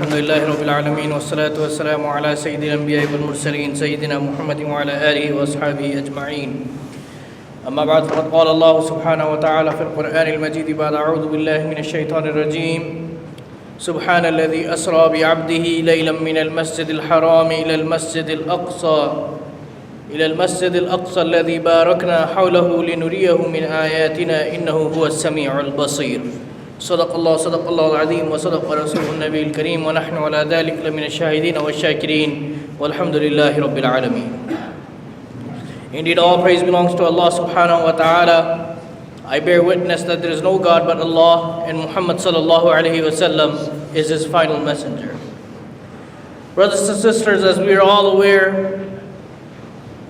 Alhamdulillah Rabbil Alameen wassalatu wassalamu ala Sayyidina Anbiya wal Mursaleen Sayyidina Muhammadin wa ala alihi wa ashabihi ajma'een. Amma ba'd, faqad qala Allah subhanahu wa ta'ala fil Qur'an al-Majid ba'da a'udhu billahi minash shaitanir rajeem. Subhanalladhi asra bi 'abdihi laylan min al-Masjid al-Haram ila al-Masjid Al-Aqsa alladhi barakna hawlahu linuriyahu min ayatina innahu huwas sami'ul basir. صدق الله العظيم وصدق رسوله النبي الكريم ونحن على ذلك لمن الشاهدين والشاكرين والحمد لله رب العالمين. Indeed, all praise belongs to Allah subhanahu wa ta'ala. I bear witness that there is no God but Allah, and Muhammad sallallahu alayhi wa sallam is his final messenger. Brothers and sisters, as we are all aware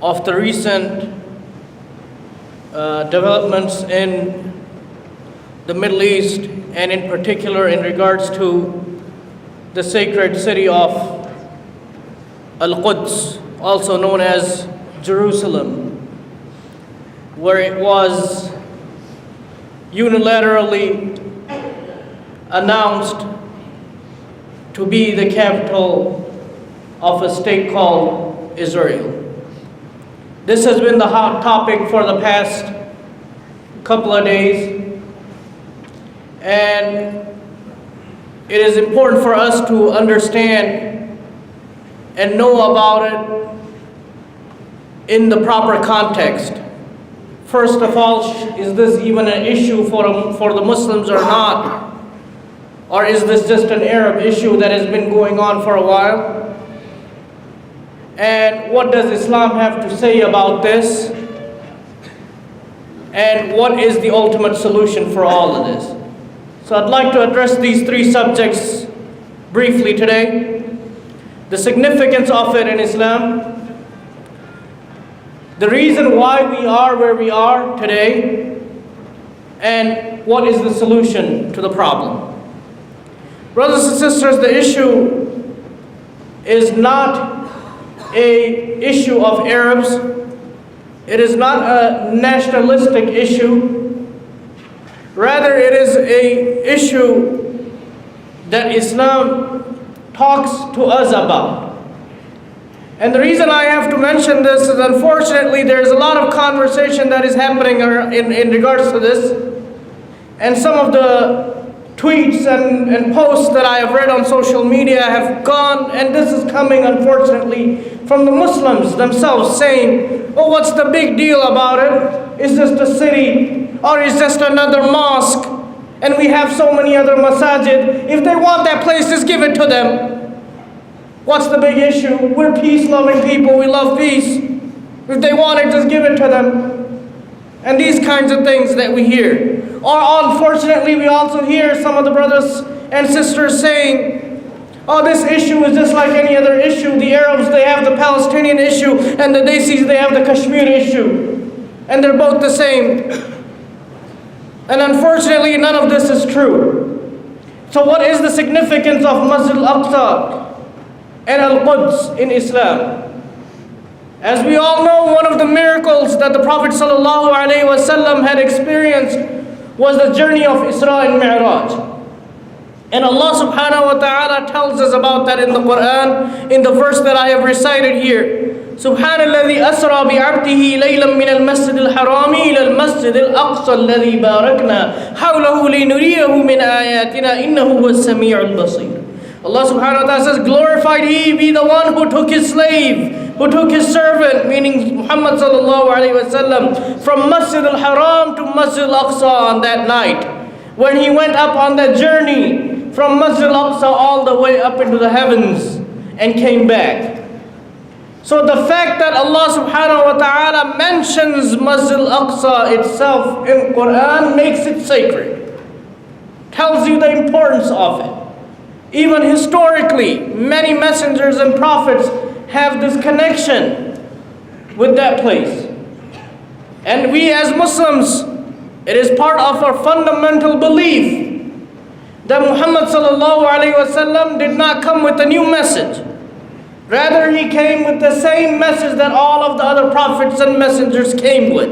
of the recent developments in the Middle East, and in particular in regards to the sacred city of Al-Quds, also known as Jerusalem, where it was unilaterally announced to be the capital of a state called Israel. This has been the hot topic for the past couple of days. And it is important for us to understand and know about it in the proper context. First of all, is this even an issue for the Muslims or not? Or is this just an Arab issue that has been going on for a while? And what does Islam have to say about this? And what is the ultimate solution for all of this? So I'd like to address these three subjects briefly today. The significance of it in Islam, the reason why we are where we are today, and what is the solution to the problem. Brothers and sisters, the issue is not an issue of Arabs. It is not a nationalistic issue. Rather, it is an issue that Islam talks to us about. And the reason I have to mention this is, unfortunately, there's a lot of conversation that is happening in regards to this. And some of the tweets and posts that I have read on social media have gone, and this is coming, unfortunately, from the Muslims themselves saying, oh, what's the big deal about it? It's just a city, or it's just another mosque, and we have so many other masajid. If they want that place, just give it to them. What's the big issue? We're peace-loving people, we love peace. If they want it, just give it to them. And these kinds of things that we hear. Or unfortunately, we also hear some of the brothers and sisters saying, oh, this issue is just like any other issue. The Arabs, they have the Palestinian issue, and the Desis, they have the Kashmir issue. And they're both the same. And unfortunately, none of this is true. So what is the significance of Masjid Al-Aqsa and Al-Quds in Islam? As we all know, one of the miracles that the Prophet ﷺ had experienced was the journey of Isra and Mi'raj. And Allah subhanahu wa ta'ala tells us about that in the Quran, in the verse that I have recited here. سبحان الذي أسرى بعبده ليلا من المسجد الحرام إلى المسجد الأقصى الذي باركنا حوله لنريه من آياتنا إنه هو السميع البصير. Allah subhanahu wa ta'ala says, glorified He be the one who took His slave, who took His servant, meaning Muhammad sallallahu alayhi wa sallam, from Masjid al-Haram to Masjid Al-Aqsa on that night, when he went up on that journey from Masjid Al-Aqsa all the way up into the heavens and came back. So the fact that Allah subhanahu wa ta'ala mentions Masjid Al-Aqsa itself in Quran makes it sacred. Tells you the importance of it. Even historically, many messengers and prophets have this connection with that place. And we as Muslims, it is part of our fundamental belief that Muhammad sallallahu alaihi wasallam did not come with a new message. Rather, he came with the same message that all of the other prophets and messengers came with.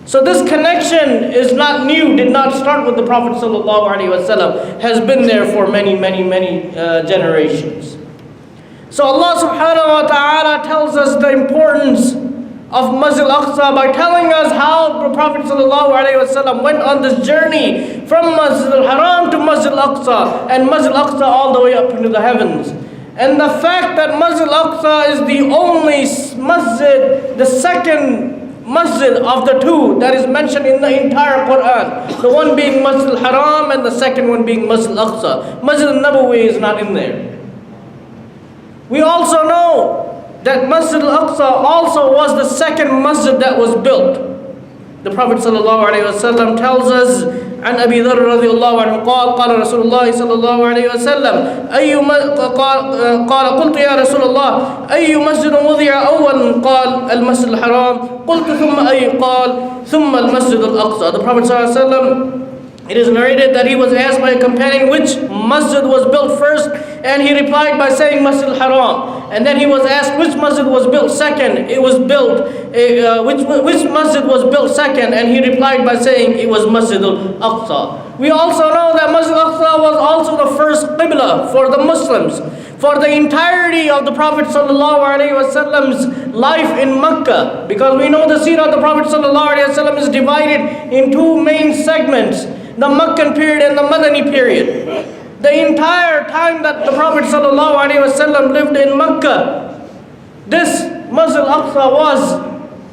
So this connection is not new, did not start with the Prophet ﷺ, has been there for many generations. So Allah subhanahu wa ta'ala tells us the importance of Masjid Al-Aqsa by telling us how the Prophet ﷺ went on this journey from Masjid Al-Haram to Masjid Al-Aqsa, and Masjid Al-Aqsa all the way up into the heavens. And the fact that Masjid Al-Aqsa is the only masjid, the second masjid of the two that is mentioned in the entire Quran. The one being Masjid Al-Haram and the second one being Masjid Al-Aqsa. Masjid Al-Nabawi is not in there. We also know that Masjid Al-Aqsa also was the second masjid that was built. The Prophet ﷺ tells us, عن أبي ذر رضي الله عنه قال قال رسول الله صلى الله عليه وسلم قال قلت يا رسول الله أي مسجد وضع أول قال المسجد الحرام قلت ثم أي قال ثم المسجد الأقصى. The Prophet ﷺ, it is narrated that he was asked by a companion which masjid was built first, and he replied by saying Masjid Al-Haram. And then he was asked which masjid was built second. It was built, which masjid was built second, and he replied by saying it was Masjid Al-Aqsa. We also know that Masjid Al-Aqsa was also the first qibla for the Muslims. For the entirety of the Prophet ﷺ's life in Mecca, because we know the seerah of the Prophet ﷺ is divided in two main segments, the Meccan period and the Madani period. The entire time that the Prophet ﷺ lived in Mecca, this Masjid Al-Aqsa was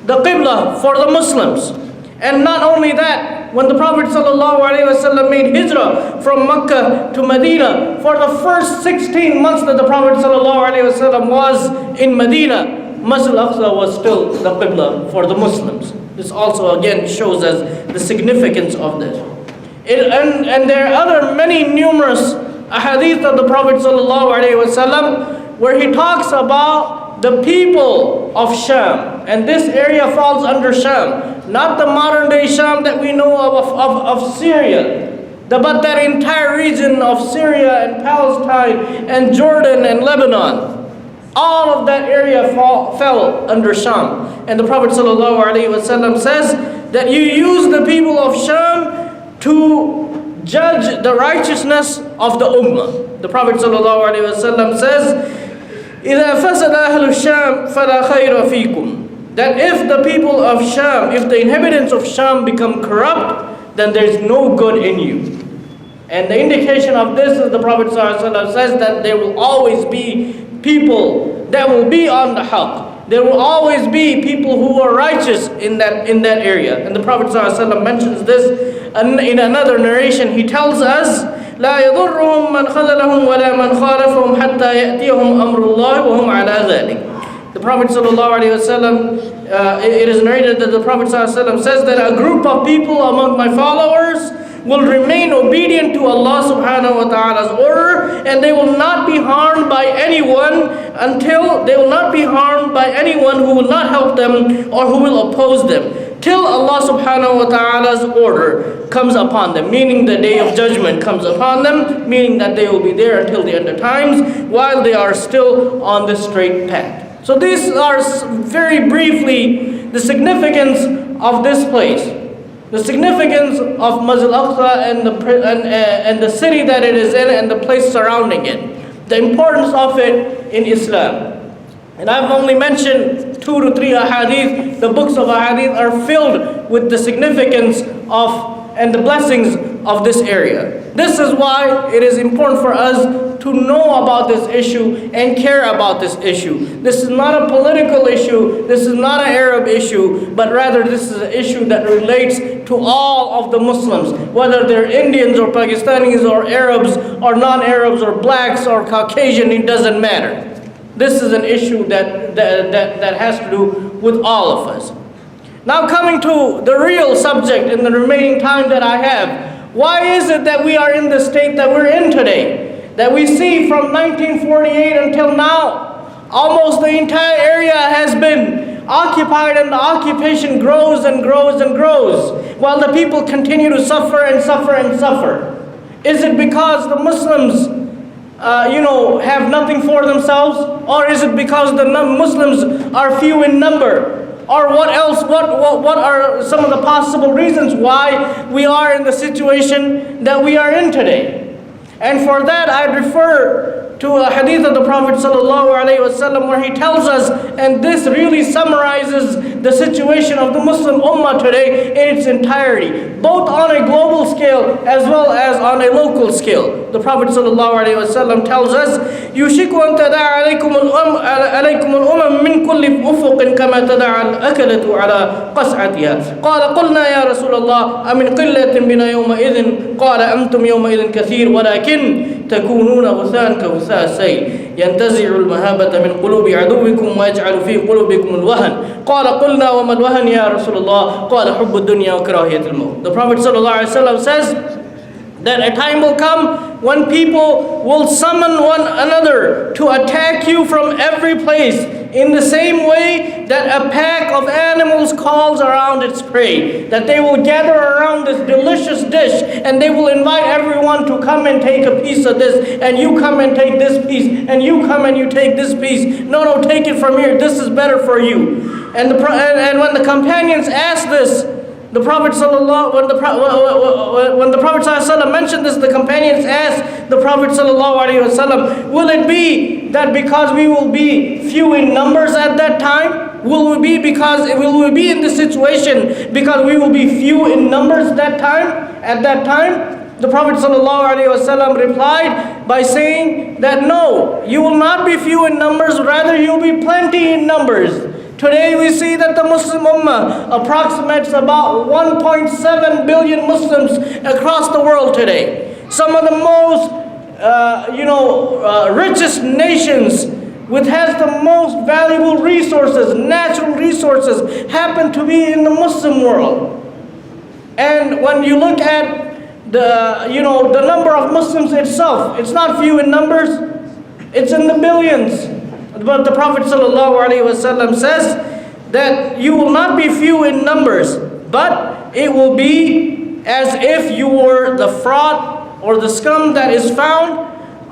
the Qibla for the Muslims. And not only that, when the Prophet ﷺ made hijrah from Mecca to Medina, for the first 16 months that the Prophet ﷺ was in Medina, Masjid Al-Aqsa was still the Qibla for the Muslims. This also again shows us the significance of this. And there are other many numerous ahadith of the Prophet ﷺ where he talks about the people of Sham. And this area falls under Sham. Not the modern day Sham that we know of Syria, but that entire region of Syria and Palestine and Jordan and Lebanon. All of that area fell under Sham. And the Prophet ﷺ says that you use the people of Sham to judge the righteousness of the Ummah. The Prophet ﷺ says, إِذَا فَسَدَ أَهْلُ الشَّامِ فَلَا خَيْرَ فِيكُمْ. That if the people of Sham, if the inhabitants of Sham become corrupt, then there is no good in you. And the indication of this is the Prophet ﷺ says that there will always be people that will be on the haqq. There will always be people who are righteous in that area. And the Prophet ﷺ mentions this in another narration. He tells us, لا يضرهم من خذلهم ولا من خالفهم حتى يأتيهم أمر الله وهم على ذلك. The Prophet ﷺ, it is narrated that the Prophet ﷺ says that a group of people among my followers will remain obedient to Allah subhanahu wa ta'ala's order, and they will not be harmed by anyone who will not help them or who will oppose them, till Allah subhanahu wa ta'ala's order comes upon them, meaning the day of judgment comes upon them, meaning that they will be there until the end of times while they are still on the straight path. So these are very briefly the significance of this place, the significance of Masjid Al-Asqa and the city that it is in and the place surrounding it, the importance of it in Islam. And I've only mentioned 2 to 3 ahadith. The books of ahadith are filled with the significance of and the blessings of this area. This is why it is important for us to know about this issue and care about this issue. This is not a political issue, this is not an Arab issue, but rather this is an issue that relates to all of the Muslims, whether they're Indians or Pakistanis or Arabs or non-Arabs or blacks or Caucasian, it doesn't matter. This is an issue that has to do with all of us. Now coming to the real subject in the remaining time that I have, why is it that we are in the state that we're in today? That we see from 1948 until now, almost the entire area has been occupied and the occupation grows and grows and grows, while the people continue to suffer and suffer and suffer. Is it because the Muslims have nothing for themselves? Or is it because the Muslims are few in number? Or what else? What are some of the possible reasons why we are in the situation that we are in today? And for that, I refer to a hadith of the Prophet ﷺ where he tells us, and this really summarizes the situation of the Muslim Ummah today in its entirety, both on a global scale as well as on a local scale. The Prophet ﷺ tells us, يُشِكُ أَن تَدَعَ عَلَيْكُمُ الْأُمَمْ مِنْ كُلِّ أُفُقٍ كَمَا تَدَعَ الْأَكَلَةُ عَلَى قَصْعَتِهَا قَالَ قُلْنَا يَا رَسُولَ اللَّهِ أَمِنْ قِلَّةٍ بِنَا يَوْمَئِذٍ قَالَ أَنْتُمْ يَوْمَئِذٍ كَثِيرٌ وَلَكِنْ تَكُونُونَ غُثَاءً كَغُثَاءِ السَّيْلِ يَنْتَزِعُ الْمَهَابَةَ مِنْ قُلُوبِ عَدُوِّكُمْ وَيَجْعَلُ فِي قُلُوبِكُمُ الْوَهْنَ قَالَ قُلْنَا وَمَا الْوَهْنُ يَا رَسُولَ اللَّهِ قَالَ حُبُّ الدُّنْيَا وَكَرَاهِيَةُ الْمَوْتِ. The Prophet ﷺ says that a time will come when people will summon one another to attack you from every place, in the same way that a pack of animals calls around its prey. That they will gather around this delicious dish and they will invite everyone to come and take a piece of this, and you come and take this piece, and you come and you take this piece. No, take it from here. This is better for you. And when the companions asked this, the Prophet when the Prophet ﷺ mentioned this, the companions asked the Prophet ﷺ, will it be that because we will be few in numbers at that time? Will we be in this situation because we will be few in numbers at that time? The Prophet ﷺ replied by saying that no, you will not be few in numbers, rather you will be plenty in numbers. Today we see that the Muslim Ummah approximates about 1.7 billion Muslims across the world today. Some of the most, richest nations, which has the most valuable resources, natural resources, happen to be in the Muslim world. And when you look at the number of Muslims itself, it's not few in numbers, it's in the billions. But the Prophet ﷺ says that you will not be few in numbers, but it will be as if you were the fraud or the scum that is found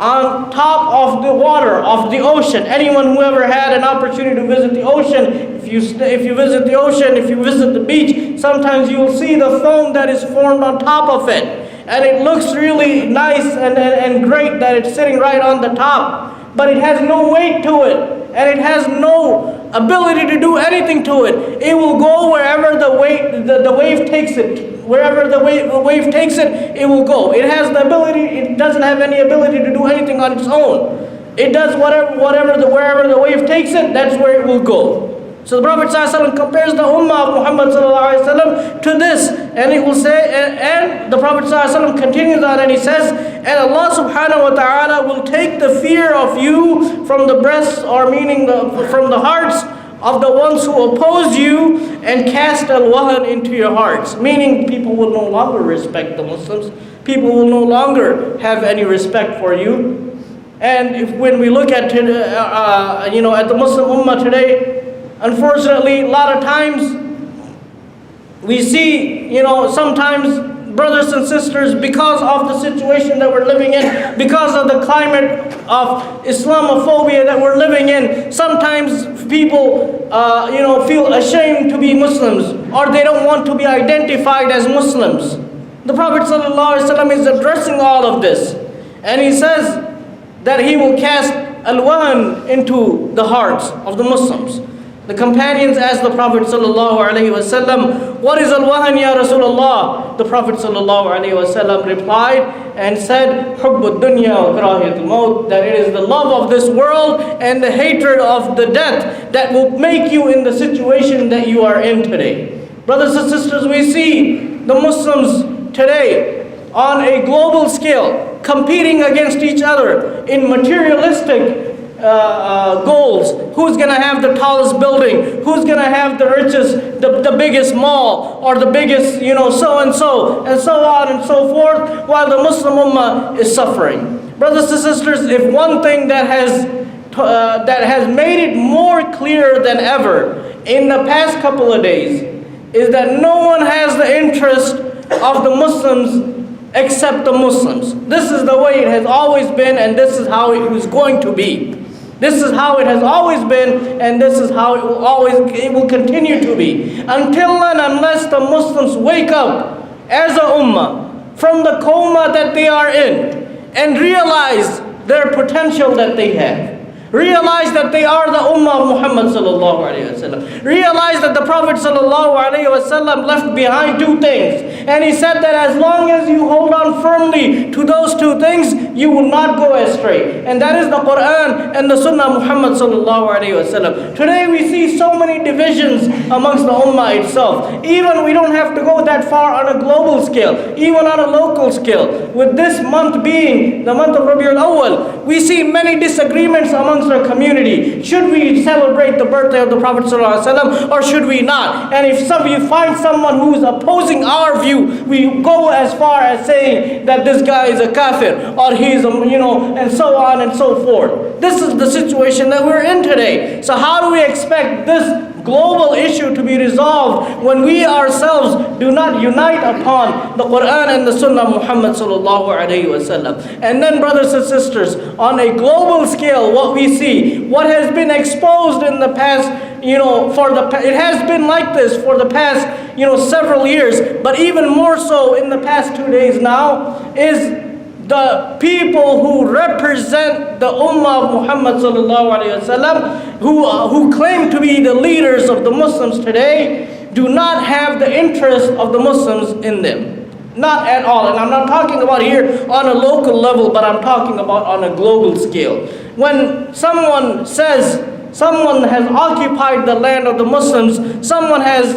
on top of the water, of the ocean. Anyone who ever had an opportunity to visit the ocean, if you visit the ocean, if you visit the beach, sometimes you will see the foam that is formed on top of it. And it looks really nice and great that it's sitting right on the top. But it has no weight to it, and it has no ability to do anything to it. It will go wherever the wave takes it. Wherever the wave takes it, it will go. It has the ability. It doesn't have any ability to do anything on its own. It does wherever the wave takes it. That's where it will go. So the Prophet ﷺ compares the Ummah of Muhammad ﷺ to this, and it will say, and the Prophet ﷺ continues on and he says, and Allah subhanahu wa ta'ala will take the fear of you from the breasts, or meaning from the hearts of the ones who oppose you and cast al-wahan into your hearts. Meaning people will no longer respect the Muslims. People will no longer have any respect for you. And when we look at at the Muslim Ummah today, unfortunately, a lot of times we see, sometimes brothers and sisters, because of the situation that we're living in, because of the climate of Islamophobia that we're living in, sometimes people, feel ashamed to be Muslims, or they don't want to be identified as Muslims. The Prophet ﷺ is addressing all of this, and he says that he will cast al-wahan into the hearts of the Muslims. The companions asked the Prophet ﷺ, "What is al-wahan, ya Rasulullah?" The Prophet ﷺ replied and said, "Hubbud dunya wa karahiyatul maut," that it is the love of this world and the hatred of the death that will make you in the situation that you are in today. Brothers and sisters, we see the Muslims today on a global scale competing against each other in materialistic goals. Who's going to have the tallest building? Who's going to have the richest, the biggest mall, or the biggest, so-and-so, and so on and so forth, while the Muslim Ummah is suffering. Brothers and sisters, if one thing that has made it more clear than ever in the past couple of days is that no one has the interest of the Muslims except the Muslims. This is the way it has always been, and this is how it is going to be. This is how it has always been, and this is how it will continue to be. Until and unless the Muslims wake up as a ummah from the coma that they are in and realize their potential that they have. Realize that they are the ummah of Muhammad sallallahu alayhi wasallam. Realize that the Prophet sallallahu alayhi wasallam left behind two things. And he said that as long as you hold on firmly to those two things, you will not go astray. And that is the Quran and the Sunnah of Muhammad sallallahu alayhi wasallam. Today we see so many divisions amongst the ummah itself. Even we don't have to go that far on a global scale, even on a local scale. With this month being the month of Rabiul Awwal, we see many disagreements amongst our community. Should we celebrate the birthday of the Prophet ﷺ or should we not? And if you find someone who is opposing our view, we go as far as saying that this guy is a kafir or he's and so on and so forth. This is the situation that we're in today. So how do we expect this global issue to be resolved when we ourselves do not unite upon the Quran and the Sunnah of Muhammad sallallahu alayhi wasallam? And then, brothers and sisters, on a global scale, what we see, what has been exposed in the past, it has been like this for the past, several years, but even more so in the past 2 days now, is the people who represent the Ummah of Muhammad sallallahu alayhi wasallam, who claim to be the leaders of the Muslims today, do not have the interest of the Muslims in them. Not at all. And I'm not talking about here on a local level, but I'm talking about on a global scale. When someone says someone has occupied the land of the Muslims, someone has,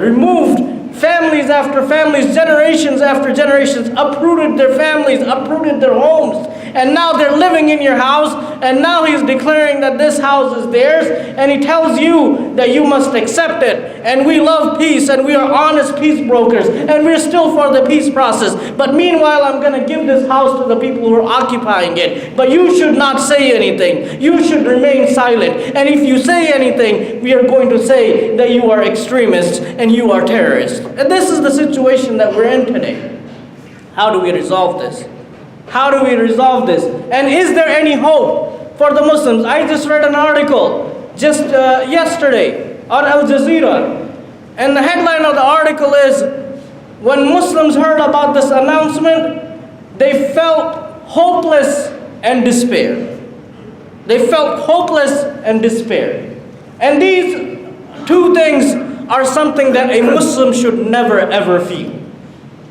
removed families after families, generations after generations, uprooted their families, uprooted their homes, and now they're living in your house, and now he's declaring that this house is theirs, and he tells you that you must accept it, and we love peace, and we are honest peace brokers, and we're still for the peace process, but meanwhile I'm going to give this house to the people who are occupying it, but you should not say anything, you should remain silent, and if you say anything, we are going to say that you are extremists, and you are terrorists. And this is the situation that we're in today. How do we resolve this? How do we resolve this? And is there any hope for the Muslims? I just read an article just yesterday on Al Jazeera. And the headline of the article is, when Muslims heard about this announcement, they felt hopeless and despair. They felt hopeless and despair. And these two things are something that a Muslim should never ever feel.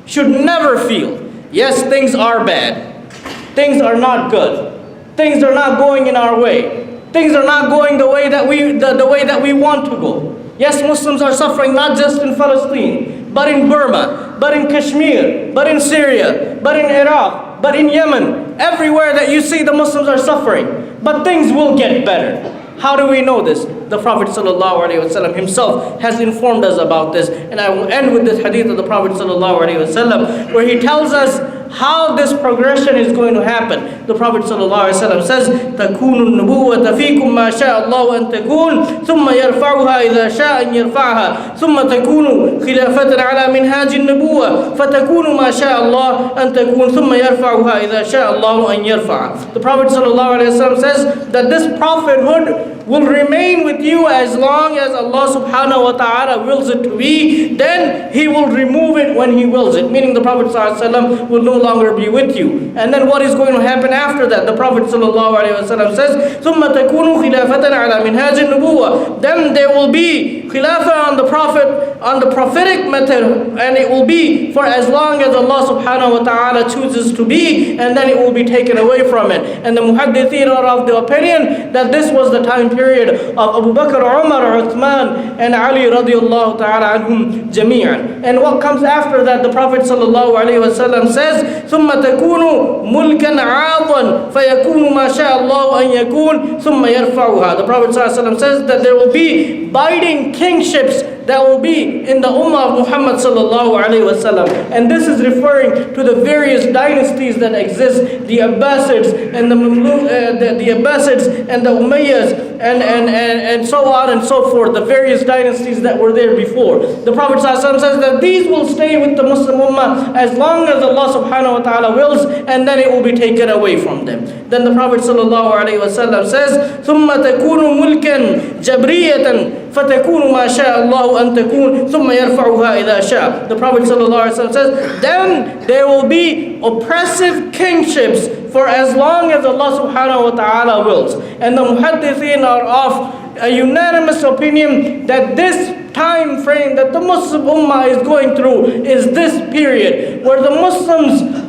Should never feel. Yes, things are bad. Things are not good. Things are not going in our way. Things are not going the way that we want to go. Yes, Muslims are suffering not just in Palestine, but in Burma, but in Kashmir, but in Syria, but in Iraq, but in Yemen. Everywhere that you see, the Muslims are suffering. But things will get better. How do we know this? The Prophet ﷺ himself has informed us about this. And I will end with this hadith of the Prophet ﷺ, where he tells us how this progression is going to happen. The Prophet ﷺ says, تَكُونُ النُّبُوَّةَ فِيكُمْ مَا شَاءَ اللَّهُ أَن تَكُونَ ثُمَّ يَرْفَعُهَا إِذَا شَاءَ أَن يَرْفَعَهَا ثُمَّ تَكُونُ خِلَافَةً عَلَى مِنْهَاجِ النُّبُوَّةِ فَتَكُونُ مَا شَاءَ اللَّهُ أَن تَكُونَ ثُمَّ يَرْفَعُهَا إِذَا شَاءَ اللَّهُ أَن يَرْفَعَهَا. The Prophet ﷺ says that this prophethood will remain with you as long as Allah subhanahu wa ta'ala wills it to be. Then He will remove it when He wills it. Meaning the Prophet ﷺ will no longer be with you. And then what is going to happen after that? The Prophet ﷺ says, ثُمَّ تَكُونُ خِلَافَةً عَلَى مِنْهَاجِ النُّبُوَّةِ. Then there will be khilafah on the Prophet, on the prophetic method, and it will be for as long as Allah subhanahu wa ta'ala chooses to be, and then it will be taken away from it. And the muhaddithin are of the opinion that this was the time period of Abu Bakr, Umar, Uthman, and Ali radiallahu ta'ala anhum jami'an. And what comes after that, the Prophet sallallahu alayhi wa sallam says, ثُمَّ تَكُونُ مُلْكًا عَاضًا فَيَكُونُ مَا شَاءَ اللَّهُ أَن يَكُونَ ثُمَّ يَرْفَعُهَا. The Prophet sallallahu alayhi wa sallam says that there will be biting kingships that will be in the ummah of Muhammad sallallahu alayhi wa sallam. And this is referring to the various dynasties that exist, the Abbasids and the Abbasids and the Umayyads and so on and so forth, the various dynasties that were there before. The Prophet ﷺ says that these will stay with the Muslim Ummah as long as Allah subhanahu wa ta'ala wills, and then it will be taken away from them. Then the Prophet ﷺ says, ثُمَّ تَكُونُ مُلْكًا جَبْرِيَّةً فَتَكُونُ مَا شَاءَ اللَّهُ أَن تَكُونَ ثُمَّ يَرْفَعُهَا إِذَا شَاءَ. The Prophet ﷺ says, then there will be oppressive kingships for as long as Allah subhanahu wa ta'ala wills. And the muhaddithin are of a unanimous opinion that this time frame that the Muslim Ummah is going through is this period where the Muslims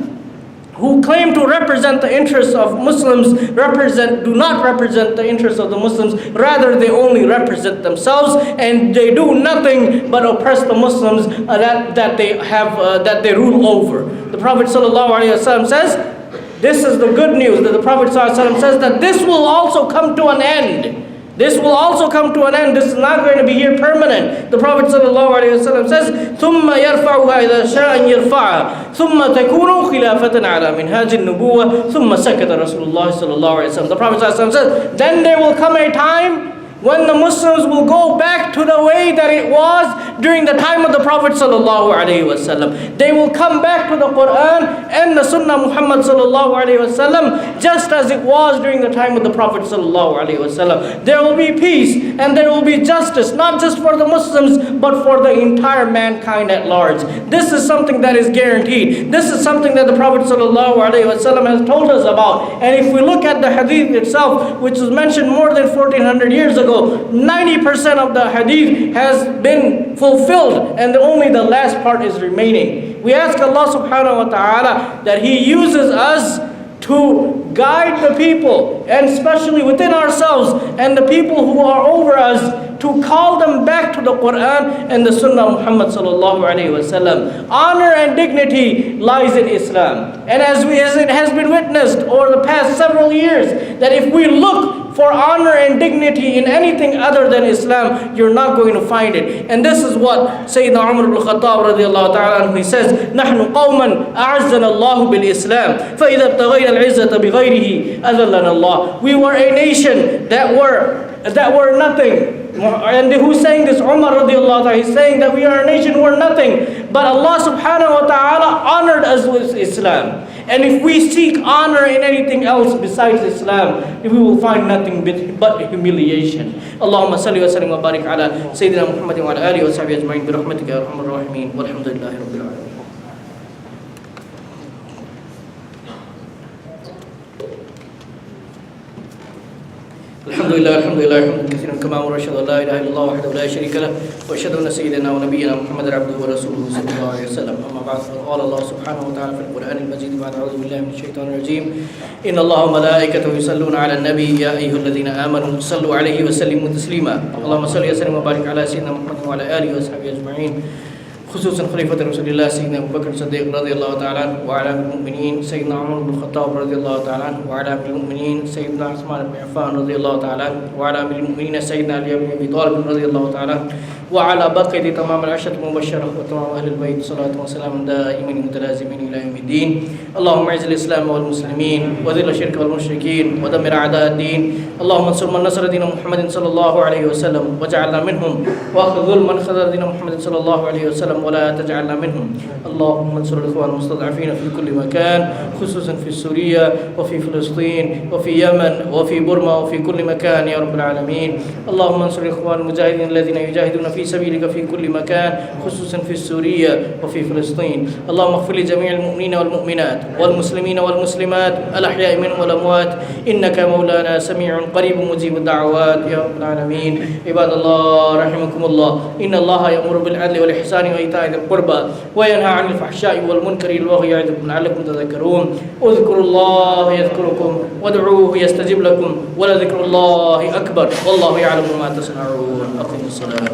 who claim to represent the interests of Muslims do not represent the interests of the Muslims. Rather, they only represent themselves, and they do nothing but oppress the Muslims that they rule over. The Prophet ﷺ says, this is the good news, that the Prophet ﷺ says that this will also come to an end. This will also come to an end. This is not going to be here permanent. The Prophet ﷺ says, ثُمَّ يَرْفَعُهَا إِذَا شَاءَ أَن يَرْفَعَهَا ثُمَّ تَكُونُ خِلَافَةً عَلَى مِنْهَاجِ النُّبُوَّةِ ثُمَّ سَكَتَ رَسُولُ اللَّهِ صَلَّى اللَّهُ عَلَيْهِ وسلم. The Prophet ﷺ says, then there will come a time when the Muslims will go back to the way that it was during the time of the Prophet sallallahu alaihi wasallam. They will come back to the Quran and the Sunnah Muhammad sallallahu alaihi wasallam just as it was during the time of the Prophet sallallahu alaihi wasallam. There will be peace and there will be justice, not just for the Muslims but for the entire mankind at large. This is something that is guaranteed. This is something that the Prophet sallallahu alaihi wasallam has told us about. And if we look at the hadith itself, which was mentioned more than 1400 years ago, 90% of the hadith has been fulfilled and only the last part is remaining. We ask Allah subhanahu wa ta'ala that He uses us to guide the people, and especially within ourselves and the people who are over us, to call them back to the Quran and the Sunnah Muhammad sallallahu alaihi wasallam. Honor and dignity lies in Islam. And as it has been witnessed over the past several years, that if we look for honor and dignity in anything other than Islam, you're not going to find it. And this is what Sayyidina Umar ibn Khattab radiallahu ta'ala anhu, he says, نَحْنُ قَوْمًا أَعَزَّنَا اللَّهُ بِالْإِسْلَامِ فَإِذَا ابْتَغَيْنَا الْعِزَّةَ بِغَيْرِهِ أَذَلَّنَا اللَّهُ. We were a nation that were nothing. And who's saying this? Umar radiallahu ta'ala. He's saying that we are a nation who are nothing. But Allah subhanahu wa ta'ala honored us with Islam. And if we seek honor in anything else besides Islam, we will find nothing but humiliation. Allahumma salli wa sallim wa barik ala Sayyidina Muhammadin wa ala alihi wa sahbihi ajma'in bi rahmatika ya arhamar rahimin. Walhamdulillahi rabbil alamin. Alhamdulillah, alhamdulillah, hamdan kathiran kama amara, ashhadu an la ilaha illallah wahdahu la sharika lahu wa ashhadu anna sayyidina wa nabiyyana Muhammadan abduhu wa rasuluhu sallallahu alayhi wa sallam. Amma ba'd, qala Allah subhanahu wa ta'ala fil Qur'an al-Majid ba'da a'udhu billahi minash shaitanir rajim. Inna Allaha wa malaikatahu yusalluna 'ala an-nabi ya ayyuhalladhina amanu sallu 'alayhi wa sallimu taslima. Allahumma salli wa sallim wa barik ala sayyidina Muhammadin wa ala alihi wa sahbihi ajma'in. خصوصا خليفة رسول الله سيدنا أبو بكر الصديق رضي الله تعالى عنه، وعلى أمير المؤمنين سيدنا عمر بن الخطاب رضي الله تعالى عنه، وعلى أمير المؤمنين سيدنا عثمان بن عفان رضي الله تعالى عنه، وعلى أمير المؤمنين سيدنا علي بن أبي طالب رضي الله تعالى عنه، وعلى بقية تمام العشرة المبشرة وتمام أهل البيت صلاة وسلام دائمين متلازمين إلى يوم الدين. اللهم اعز الإسلام والمسلمين وذل الشرك والمشركين ودمر أعداء الدين. اللهم انصر من نصر دين محمد صلى الله عليه وسلم واجعلنا منهم، واخذل من خذل دين محمد صلى الله عليه وسلم ولا تجعلنا منهم. اللهم انصر الإخوان المستضعفين في كل مكان، خصوصا في سوريا وفي فلسطين وفي يمن وفي بورما وفي كل مكان يا رب العالمين. اللهم انصر الإخوان المجاهدين الذين يجاهدون في سبيلك في كل مكان، خصوصا في سوريا وفي فلسطين. اللهم اغفر لجميع المؤمنين والمؤمنات والمسلمين والمسلمات الأحياء منهم والأموات، إنك مولانا سميع قريب مجيب الدعوات يا رب العالمين. عباد الله رحمكم الله، إن الله يأمر بالعدل والإحسان وإيتاء ذي القربى وينهى عن الفحشاء والمنكر والبغي يعظكم لعلكم تذكرون. اذكروا الله يذكركم وادعوه يستجب لكم ولذكر الله أكبر والله يعلم ما تصنعون. أقيموا الصلاة.